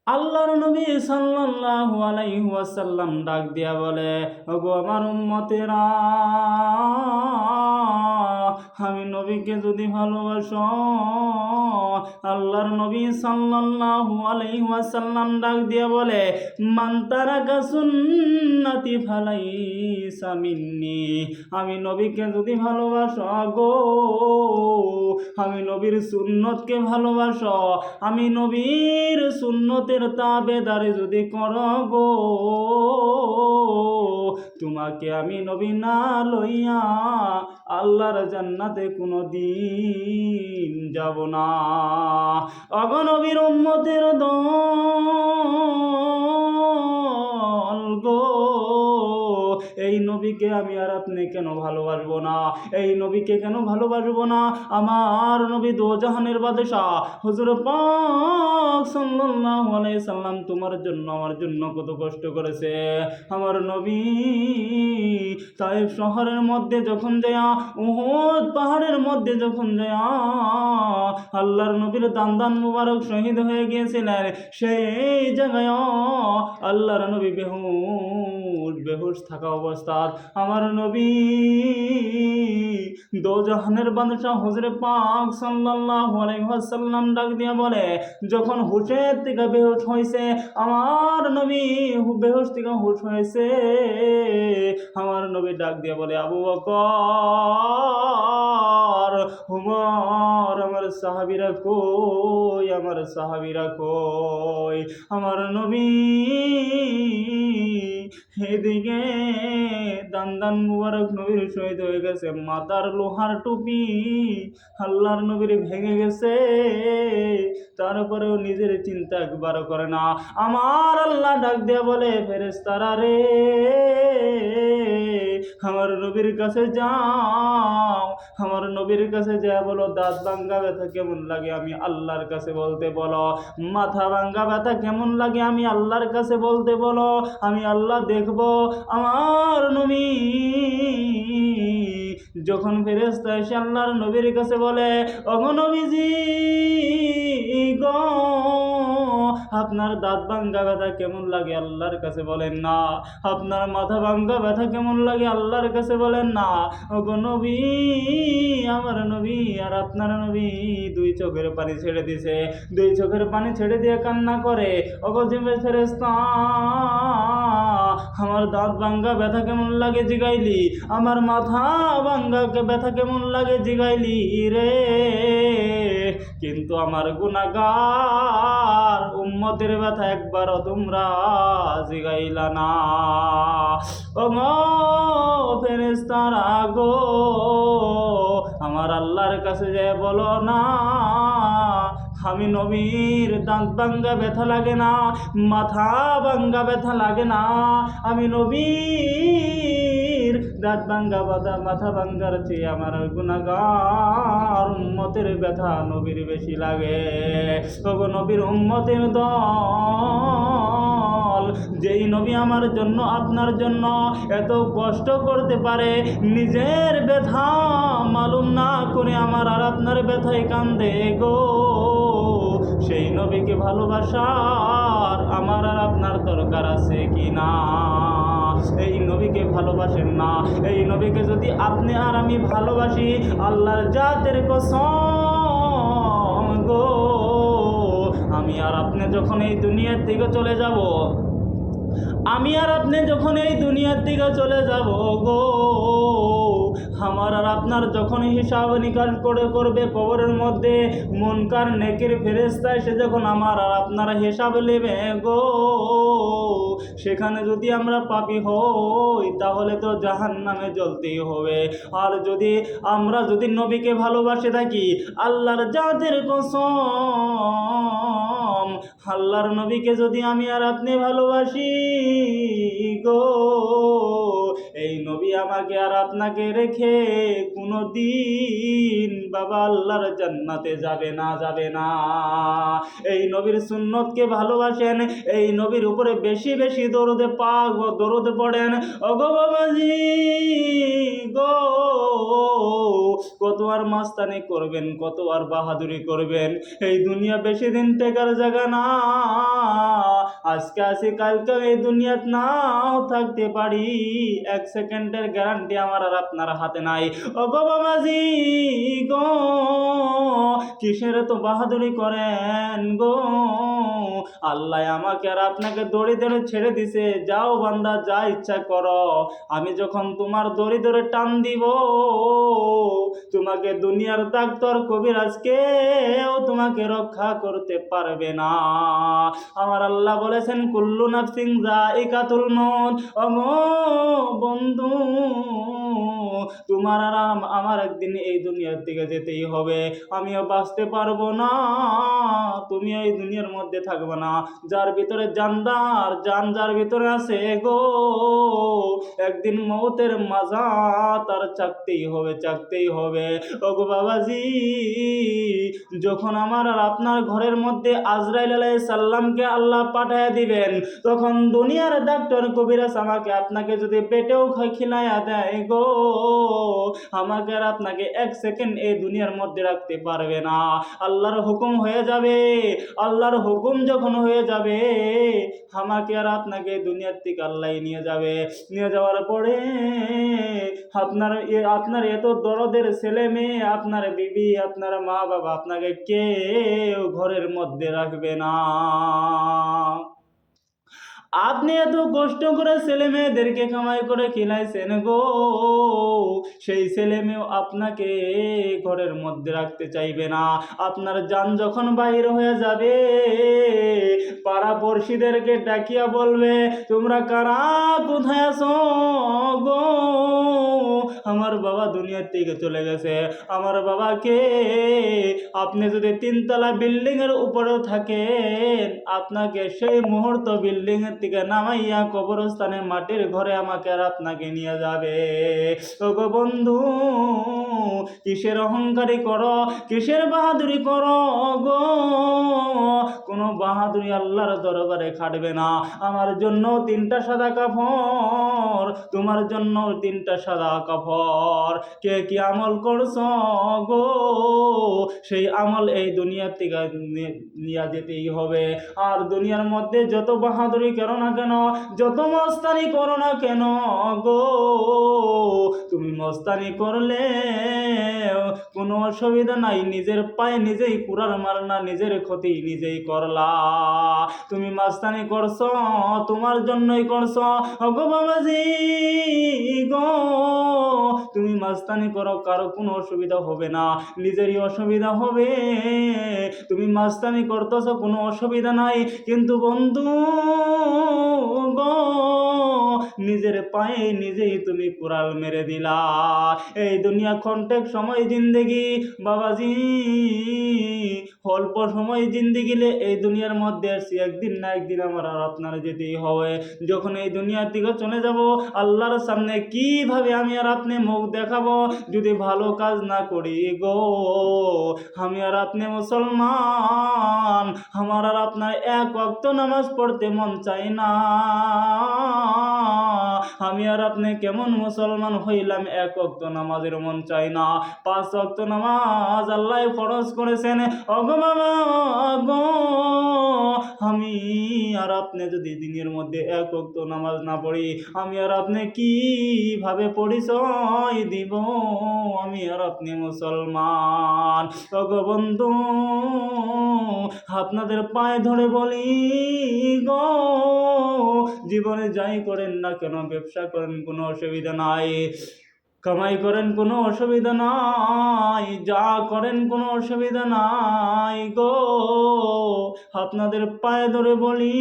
আল্লাহর নবী সাল্লাল্লাহু আলাইহি ওয়াসাল্লাম ডাক দিয়া বলে, ওগো আমার উম্মতেরা, আমি নবীকে যদি ভালোবাসো, আল্লাহর নবী সাল্লাল্লাহু আলাইহি ওয়াসাল্লাম ডাক দিয়া বলে, মান তারাকা সুন্নতি ফালাইসা মিন্নি। আমি নবীকে যদি ভালোবাসো গো, আমি নবীর সুন্নতকে ভালোবাসো, আমি নবীর সুন্নতের তাবেদারি যদি করো গো, তোমাকে আমি নবী না লইয়া আল্লাহর জান্নাতে কোনো দিন যাব না। অগনবীর উম্মতের দল গো, এই নবীকে আমি আর আপনি কেন ভালোবাসবো না? এই নবীকে কেন ভালোবাসবো না? আমার নবী দোজাহানের বাদশাহ হুজুর পাক সাল্লাল্লাহু আলাইহি সাল্লাম তোমার জন্য আমার জন্য কত কষ্ট করেছে। আমার নবী তায়েফ শহরের মধ্যে যখন যায়া, উহুদ পাহাড়ের মধ্যে যখন যায়া আল্লাহর নবীর দান মুবারক শহীদ হয়ে গিয়েছিলেন, সেই জায়গায় আল্লাহর নবী বেহুশ থাকা অবস্থায় আমার নবী দোজাহানের বাদশাহ হুজুর পাক সাল্লাল্লাহু আলাইহি ওয়াসাল্লাম ডাক দিয়া বলে, যখন হুশের থেকে বেহুশ হয়েছে, আমার নবী বেহুশ থেকে হুশ হয়েছে, আমার নবী ডাক দিয়া বলে, আবু বকর, উমর, আমার সাহাবীরা কই, আমার সাহাবীরা কই? আমার নবী এদিকে দান মুবারক নবীর শহীদ হয়ে গেছে, মাথার লোহার টুপি আল্লাহর নবীর ভেঙে গেছে, তারপরেও নিজের চিন্তা একবারও করে না। আমার আল্লাহ ডাক দিয়া বলে, ফেরেশতারা রে, আমার নবীর কাছে যাও, আমার নবীর কাছে যা বলো, দাঁত ভাঙ্গা ব্যথা কেমন লাগে আমি আল্লাহর কাছে বলতে বলো, মাথা ভাঙ্গা ব্যথা কেমন লাগে আমি আল্লাহর কাছে বলতে বলো, আমি আল্লাহ দেখব। আমার নবী যখন ফেরেশতা এসে আল্লাহর নবীর কাছে বলে, ওগো নবীজি গো, আপনার দাঁত ভাঙ্গা ব্যথা কেমন লাগে আল্লাহর কাছে বলেন না, আপনার মাথা ভাঙ্গা ব্যথা কেমন লাগে আল্লাহর কাছে বলেন না। ওগো নবী, আমার নবী আর আপনার নবী দুই চোখের পানি ছেড়ে দিছে, দুই চোখের পানি ছেড়ে দিয়ে কান্না করে, ওগো জিব্রাইল ফেরেশতা, আমার দাঁত ভাঙ্গা ব্যথা কেমন লাগে জিগাইলি, আমার মাথা ভাঙ্গা ব্যথা কেমন লাগে জিগাইলি রে, কিন্তু আমার গুনাহগার উম্মতের ব্যথা একবারও তোমরা জিগাইলা না। ওগো ফেরেশতারা গো, আমার আল্লাহর কাছে যে বলো না, আমি নবীর দাঁত ভাঙ্গা ব্যথা লাগে না, মাথা ভাঙ্গা ব্যথা লাগে না, আমি নবীর দাঁত ভাঙ্গা মাথা ভাঙ্গার চেয়ে আমার গুনাহগার উম্মতের ব্যথা নবীর বেশি লাগে। ওগো নবীর উম্মতের দল, যেই নবী আমার জন্য আপনার জন্য এত কষ্ট করতে পারে, নিজের ব্যথা মালুম না করে আমার আর আপনার ব্যথায় কান্দে গো, সেই নবীকে ভালোবাসার আমার আর আপনার দরকার আছে কি না? এই নবীকে ভালোবাসেন না? এই নবীকে যদি আপনি আর আমি ভালোবাসি, আল্লাহর জাতের কসম গো, আমি আর আপনি যখন এই দুনিয়ার থেকে চলে যাব, আমি আর আপনি যখন এই দুনিয়ার দিকে চলে যাব গো, আমার আর আপনার যখন হিসাব নিকাশ করবে কবরের মধ্যে, মুনকার নেকির ফেরেশতা এসে যখন আমার আর আপনার হিসাব নেবে গো, সেখানে যদি আমরা পাপী হই তাহলে তো জাহান্নামে জ্বলতেই হবে। আর আমরা যদি নবীকে ভালোবাসে থাকি, আল্লাহর জাতের কসম, আল্লাহর নবীকে যদি আমি আর আপনি ভালোবাসি গো, এই নবী আমাকে আর আপনাকে রেখে কোনো দিন বাবা আল্লাহর জান্নাতে যাবে না, যাবে না। এই নবীর সুন্নতকে ভালোবাসেন, এই নবীর উপরে বেশি বেশি দরুদ পড়েন। ওগো বাবাজি গো, কত আর মাস্তানি করবেন, কত আর বাহাদুরি করবেন, এই দুনিয়া বেশি দিন টেকার জায়গা না। আজকে আছি কালকে এই দুনিয়াত নাও থাকতে পারি, 1 সেকেন্ডের গ্যারান্টি আমার আর আপনার হাতে নাই। ও গো বাবাজি গো, কিসের তো বাহাদুরি করেন গো, আল্লাহ আমাকে আর আপনাকে দড়ি ধরে ছেড়ে দিছে, যাও বান্দা যা ইচ্ছা করো, আমি যখন তোমার দড়ি ধরে টান দিব, তোমাকে দুনিয়ার ডাক্তার কবিরাজকেও তোমাকে রক্ষা করতে পারবে না। আমার আল্লাহ বলেছেন কুল্লু নাফসিন যায়িকাতুল মউত। ওগো বন্ধু, তোমার আর আমার একদিন এই দুনিয়ার দিকে যেতেই হবে, আমিও বাঁচতে পারবো না, তুমি এই দুনিয়ার মধ্যে থাকবে না। যার ভিতরে জানদার জান যার ভিতরে আছে গো, একদিন মৌতের মাজা তার চাকতেই হবে, চাকতেই হবে। ওগো বাবাজি, যখন আমার আর আপনার ঘরের মধ্যে আজরাইল আলাইহিস সালামকে আল্লাহ পাঠায় দিবেন, তখন দুনিয়ার ডাক্তার কবিরাজ আমাকে আপনাকে যদি পেটেও খিলাইয়া দেয় গো, আমাকে আর আপনাকে 1 সেকেন্ড এই দুনিয়ার মধ্যে রাখতে পারবে না। আল্লাহর হুকুম হয়ে যাবে, আল্লাহর হুকুম যখন হয়ে যাবে, আমাকে আর আপনাকে দুনিয়ার থেকে আল্লাহ নিয়ে যাবে। নিয়ে যাওয়ার পরে আপনার এত দরদের ছেলে মেয়ে, আপনার বিবি, আপনার মা বাবা, আপনাকে কেউ ঘরের মধ্যে রাখবে না। আপনি এত কষ্ট করে ছেলে মেয়েদেরকে কামাই করে খিলাইছেন গো, সেই ছেলে মেয়েও আপনাকে ঘরের মধ্যে রাখতে চাইবে না। আপনার জান যখন বাহির হয়ে যাবে, পাড়া পড়শিদেরকে ডাকিয়া বলবে, তোমরা কারা, কোথায় আছো গো, আমার বাবা দুনিয়ার থেকে চলে গেছে। আমার বাবাকে আপনি যদি 3 তলা বিল্ডিং এর উপরেও থাকেন, আপনাকে সেই মুহূর্ত বিল্ডিং এর থেকে নামাইয়া কবরস্থানে মাটির ঘরে আমাকে আর আপনাকে নিয়ে যাবে। ওগো বন্ধু, কিসের অহংকারী করো, কিসের বাহাদুরি করো গো, কোনো বাহাদুরি আল্লাহর দরবারে খাটবে না। আমার জন্য 3টা সাদা কাপড়, তোমার জন্য 3টা সাদা কাপড়। কে কি আমল করছো গো, সেই আমল এই দুনিয়া থেকে নিয়ে যেতেই হবে। আর দুনিয়ার মধ্যে যত বাহাদুরি করো না কেন, যত মস্তানি করো না কেন গো, তুমি মস্তানি করলে কোনো অসুবিধা নাই, নিজের পায়ে নিজেই কুড়াল মারনা, নিজের ক্ষতি নিজেই করলা। তুমি মস্তানি করছো, তোমার জন্যই করছো। গো বাবাজি গো, তুমি মস্তানি করো, কারো কোনো অসুবিধা হবে না, নিজেরই অসুবিধা হবে। তুমি মস্তানি করতেছো, কোনো অসুবিধা নাই, কিন্তু বন্ধু গো, নিজের পায়ে নিজেই তুমি কুড়াল মেরে দিলা। এই দুনিয়া ক্ষণটেক সময় জিন্দেগি বাবাজি, অল্প সময় জিন্দেগিলে এই দুনিয়ার মধ্যে আসছি, একদিন না একদিন আমার আর আপনার যেতেই হবে। যখন এই দুনিয়ার দিকে চলে যাব, আল্লাহর সামনে কিভাবে আমি আর আপনি মুখ দেখাবো যদি ভালো কাজ না করি গো। আমি আর আপনি মুসলমান, আমার আর আপনার 1 ওয়াক্ত নামাজ পড়তে মন চাই না। আমি আর আপনি কেমন মুসলমান হইলাম, 1 ওয়াক্ত নামাজের মন চাই না। 5 ওয়াক্ত নামাজ আল্লাহ ফরজ করেছেন। ওগো বাবা গো, আমি আর আপনি যদি দিনের মধ্যে 1 ওয়াক্ত নামাজ না পড়ি, আমি আর আপনি কিভাবে পরিচয় দিব আমি আর আপনি মুসলমান। ওগো বন্ধু, আপনাদের পায়ে ধরে বলি গো, জীবনে যাই করেন না কেন, ব্যবসা করেন কোনো অসুবিধা নাই, কামাই করেন কোনো অসুবিধা নাই, যা করেন কোনো অসুবিধা নাই গো, আপনাদের পায়ে ধরে বলি,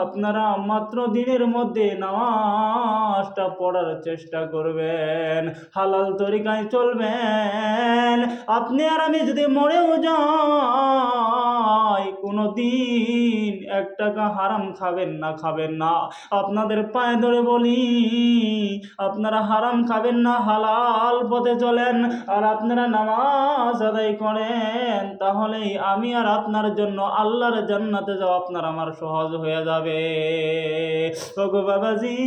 আপনারা মাত্র দিনের মধ্যে নামাজটা পড়ার চেষ্টা করবেন, হালাল তরিকায় চলবেন। আপনি আর আমি যদি মরেও যাই, কোনো দিন 1 টাকা হারাম খাবেন না, খাবেন না। আপনাদের পায়ে ধরে বলি, আপনারা হারাম খাবেন না, হালাল পথে চলেন, আর আপনারা নামাজ আদায় করেন, তাহলেই আমি আর আপনার জন্য আল্লাহর জান্নাতে যাওয়া আপনার আমার সহজ হয়ে যাবে। ওগো বাবাজি,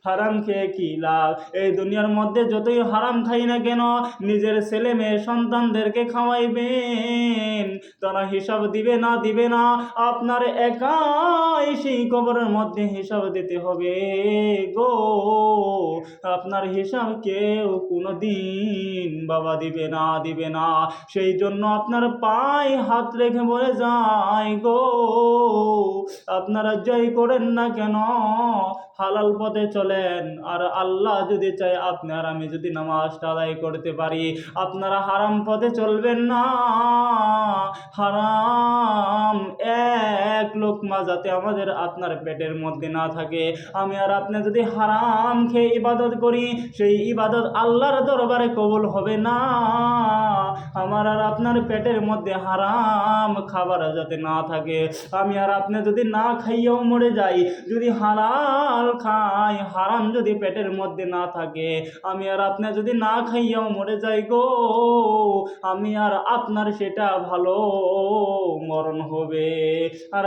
হারাম খেয়ে কি লাভ? এই দুনিয়ার মধ্যে যতই হারাম খাই না কেন, নিজের ছেলে মেয়ে সন্তানদেরকে খাওয়াইবেন, তারা হিসাব দিবে না, আপনার একাই সেই কবরের মধ্যে হিসাব দিতে হবে গো। আপনার হিসাব কেউ কোনোদিন বাবা দিবে না। সেই জন্য আপনার পায়ে হাত রেখে বলে যায় গো, আপনারা যাই করেন না কেন হালাল পথে চলেন। আর আল্লাহ যদি চায় আপনার আমি যদি নামাজটা আদায় করতে পারি, আপনারা হারাম পথে চলবেন না। হারাম এক লোকমা যাতে আমাদের আপনার পেটের মধ্যে না থাকে। আমি আর আপনি যদি হারাম খেয়ে ইবাদত করি, সেই ইবাদত আল্লাহর দরবারে কবুল হবে না। আমার আর আপনার পেটের মধ্যে হারাম খাবার যাতে না থাকে। আমি আর আপনি যদি না খাইয়াও মরে যাই, যদি হালাল খাই, হারাম যদি পেটের মধ্যে না থাকে, আমি আর আপনি যদি না খাইয়াও মরে যাই গো, আমি আর আপনার সেটা ভালো মরণ হবে। আর